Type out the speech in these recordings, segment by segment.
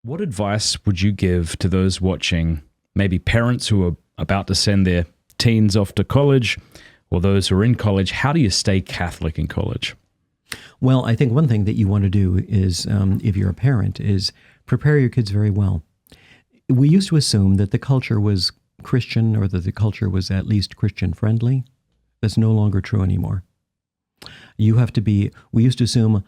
What advice would you give to those watching, maybe parents who are about to send their teens off to college, or those who are in college? How do you stay Catholic in college? Well, I think one thing that you want to do is, if you're a parent, is prepare your kids very well. We used to assume that the culture was Christian, or that the culture was at least Christian friendly. That's no longer true anymore. We used to assume,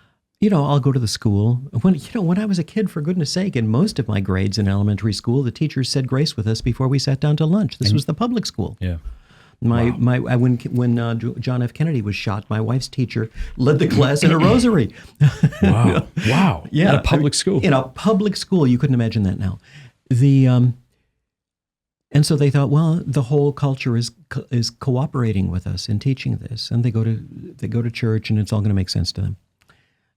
I'll go to the school. When I was a kid, for goodness sake, in most of my grades in elementary school, the teachers said grace with us before we sat down to lunch. This was the public school. Yeah. When John F. Kennedy was shot, my wife's teacher led the class in a rosary. Wow. Yeah. At a public school. In a public school. You couldn't imagine that now. And so they thought, well, the whole culture is cooperating with us in teaching this, and they go to church, and it's all going to make sense to them.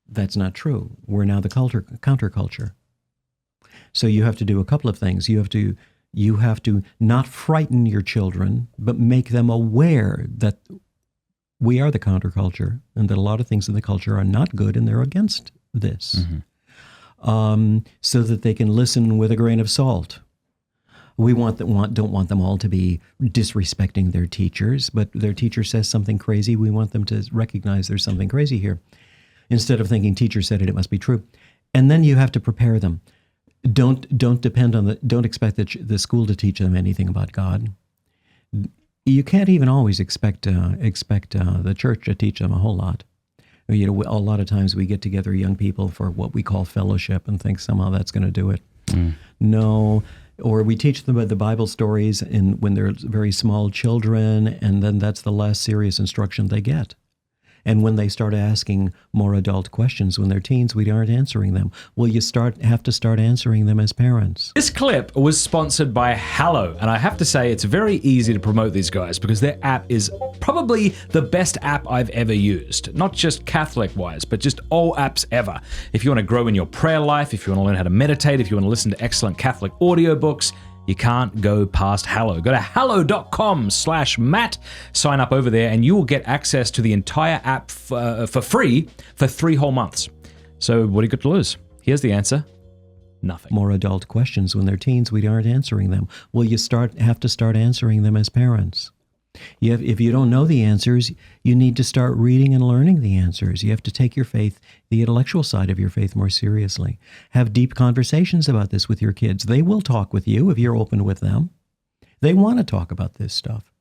That's not true. We're now the counterculture. So you have to do a couple of things. You have to not frighten your children, but make them aware that we are the counterculture, and that a lot of things in the culture are not good, and they're against this. Mm-hmm. So that they can listen with a grain of salt. We don't want them all to be disrespecting their teachers, but their teacher says something crazy. We want them to recognize there's something crazy here, instead of thinking teacher said it must be true. And then you have to prepare them. Don't expect the school to teach them anything about God. You can't even always expect the church to teach them a whole lot. A lot of times we get together young people for what we call fellowship and think somehow that's going to do it. No. Or we teach them the Bible stories when they're very small children, and then that's the last serious instruction they get. And when they start asking more adult questions when they're teens, we aren't answering them. Well, you have to start answering them as parents. This clip was sponsored by Hallow, and I have to say it's very easy to promote these guys because their app is probably the best app I've ever used. Not just Catholic-wise, but just all apps ever. If you want to grow in your prayer life, if you want to learn how to meditate, if you want to listen to excellent Catholic audiobooks, you can't go past Hallow. Go to hallow.com/Matt, sign up over there, and you will get access to the entire app for free for 3 whole months. So what do you got to lose? Here's the answer. Nothing. More adult questions when they're teens, we aren't answering them. Well, you have to start answering them as parents. If you don't know the answers, you need to start reading and learning the answers. You have to take your faith, the intellectual side of your faith, more seriously. Have deep conversations about this with your kids. They will talk with you if you're open with them. They want to talk about this stuff.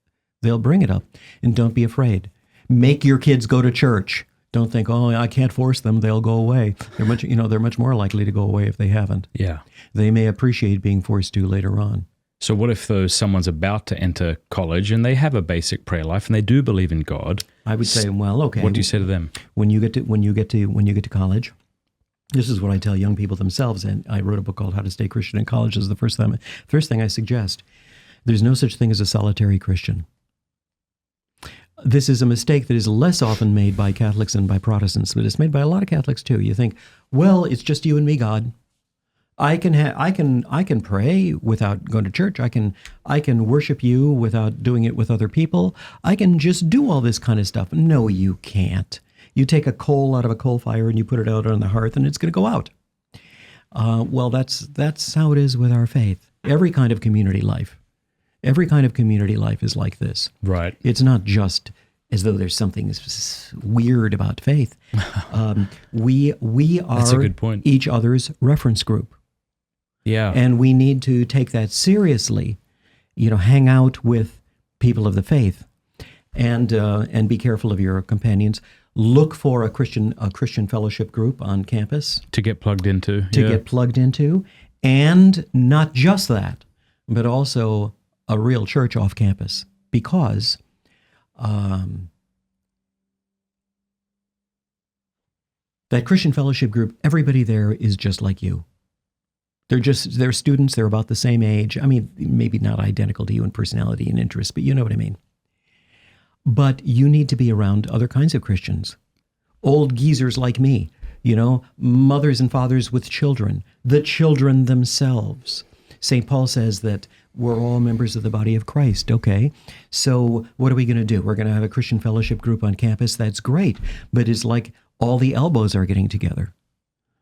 They'll bring it up. And don't be afraid. Make your kids go to church. Don't think, oh, I can't force them. They'll go away. They're much more likely to go away if they haven't. Yeah. They may appreciate being forced to later on. So what if someone's about to enter college and they have a basic prayer life and they do believe in God? I would say, well, okay. What do you say to them? When you get to college, this is what I tell young people themselves. And I wrote a book called How to Stay Christian in College. This is the first thing I suggest. There's no such thing as a solitary Christian. This is a mistake that is less often made by Catholics than by Protestants, but it's made by a lot of Catholics too. You think, well, it's just you and me, God. I can pray without going to church. I can worship you without doing it with other people. I can just do all this kind of stuff. No, you can't. You take a coal out of a coal fire and you put it out on the hearth and it's going to go out. Well, that's how it is with our faith. Every kind of community life is like this. Right. It's not just as though there's something weird about faith. We are That's a good point. Each other's reference group. Yeah. And we need to take that seriously, hang out with people of the faith and be careful of your companions. Look for a Christian fellowship group on campus. To get plugged into. Get plugged into. And not just that, but also a real church off campus. Because that Christian fellowship group, everybody there is just like you. They're students, they're about the same age. I mean, maybe not identical to you in personality and interests, but you know what I mean. But you need to be around other kinds of Christians. Old geezers like me, mothers and fathers with children, the children themselves. St. Paul says that we're all members of the body of Christ. Okay, so what are we going to do? We're going to have a Christian fellowship group on campus. That's great, but it's like all the elbows are getting together.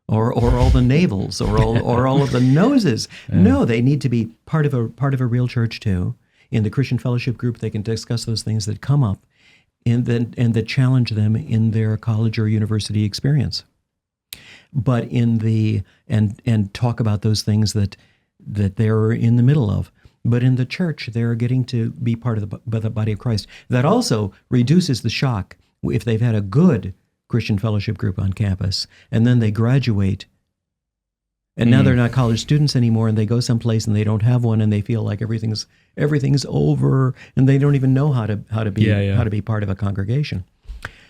or all the navels, or all of the noses. No, they need to be part of a real church too. In the Christian fellowship group, they can discuss those things that come up, and that challenge them in their college or university experience. But and talk about those things that they're in the middle of. But in the church, they're getting to be part of the body of Christ. That also reduces the shock if they've had a good Christian fellowship group on campus, and then they graduate, and now they're not college students anymore, and they go someplace and they don't have one, and they feel like everything's over, and they don't even know how to be part of a congregation.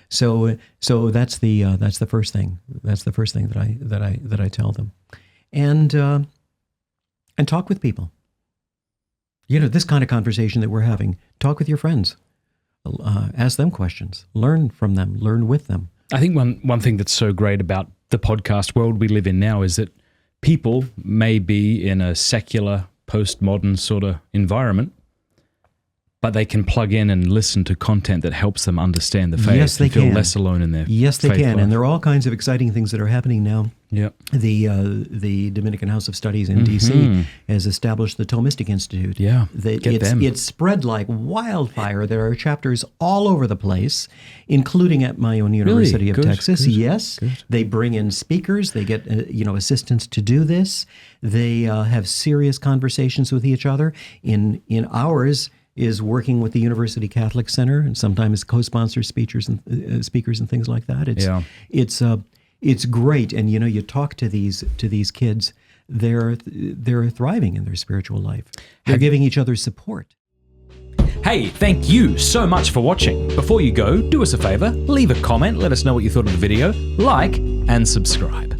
So that's the first thing. That's the first thing that I tell them, and talk with people. This kind of conversation that we're having. Talk with your friends. Ask them questions. Learn from them. Learn with them. I think one thing that's so great about the podcast world we live in now is that people may be in a secular, postmodern sort of environment, but they can plug in and listen to content that helps them understand the faith. Yes, they feel can. less alone in their Yes, they faith can. life. And there are all kinds of exciting things that are happening now. Yep. The Dominican House of Studies in D.C. has established the Thomistic Institute. Yeah, get them. It's spread like wildfire. There are chapters all over the place, including at my own University of Texas. Good. Yes, Good. They bring in speakers. They get assistants to do this. They have serious conversations with each other. In ours is working with the University Catholic Center, and sometimes co-sponsor speakers and things like that. It's great, and you talk to these kids, they're thriving in their spiritual life. They're giving each other support. Hey, thank you so much for watching. Before you go, do us a favor, leave a comment, let us know what you thought of the video, like, and subscribe.